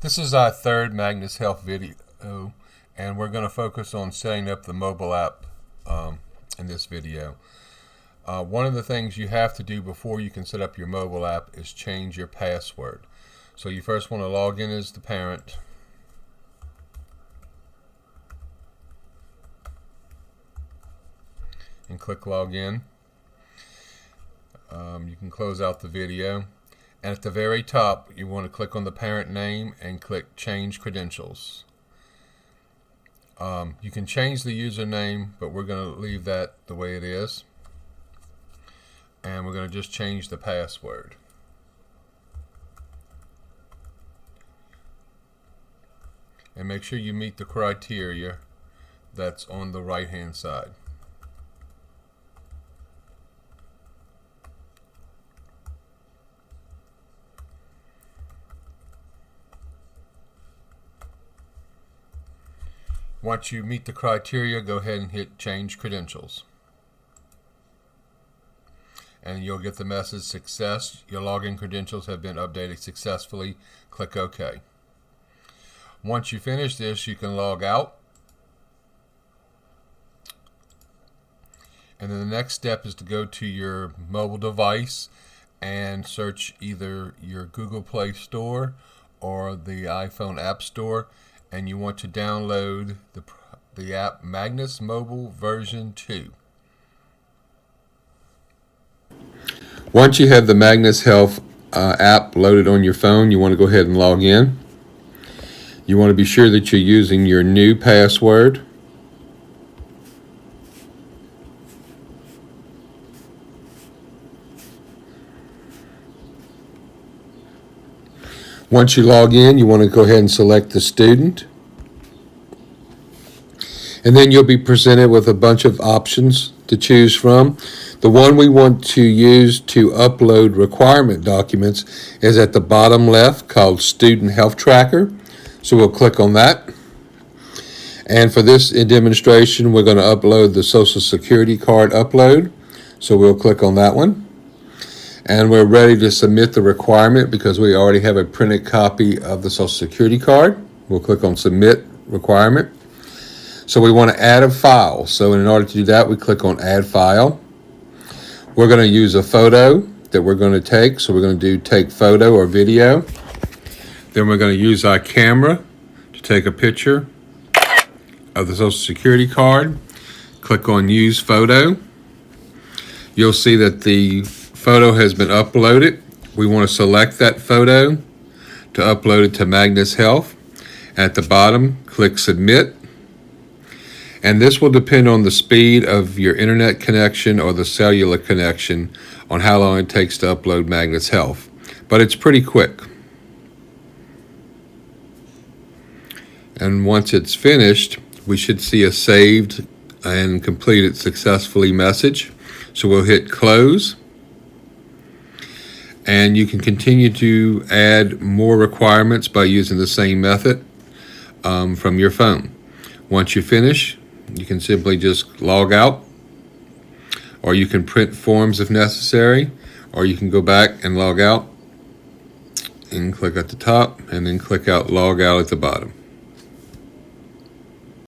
This is our third Magnus Health video, and we're going to focus on setting up the mobile app in this video. One of the things you have to do before you can set up your mobile app is change your password. So you first want to log in as the parent. And click login. You can close out the video. And at the very top, you want to click on the parent name and click Change Credentials. You can change the username, but we're going to leave that the way it is. And we're going to just change the password. And make sure you meet the criteria that's on the right-hand side. Once you meet the criteria, go ahead and hit Change Credentials. And you'll get the message, Success. Your login credentials have been updated successfully. Click OK. Once you finish this, you can log out. And then the next step is to go to your mobile device and search either your Google Play Store or the iPhone App Store. And you want to download the app Magnus Mobile version 2. Once you have the Magnus Health app loaded on your phone, you want to go ahead and log in. You want to be sure that you're using your new password. Once you log in, you want to go ahead and select the student. And then you'll be presented with a bunch of options to choose from. The one we want to use to upload requirement documents is at the bottom left, called Student Health Tracker. So we'll click on that. And for this demonstration, we're going to upload the Social Security card upload. So we'll click on that one. And we're ready to submit the requirement because we already have a printed copy of the Social Security card. We'll click on Submit Requirement. So we want to add a file. So in order to do that, we click on Add File. We're going to use a photo that we're going to take. So we're going to do Take Photo or Video. Then we're going to use our camera to take a picture of the Social Security card. Click on Use Photo. You'll see that the photo has been uploaded. We want to select that photo to upload it to Magnus Health. At the bottom, click Submit. And this will depend on the speed of your internet connection or the cellular connection on how long it takes to upload Magnus Health. But it's pretty quick. And once it's finished, we should see a saved and completed successfully message. So we'll hit Close. And you can continue to add more requirements by using the same method from your phone. Once you finish, you can simply just log out, or you can print forms if necessary, or you can go back and log out and click at the top and then click out Log Out at the bottom.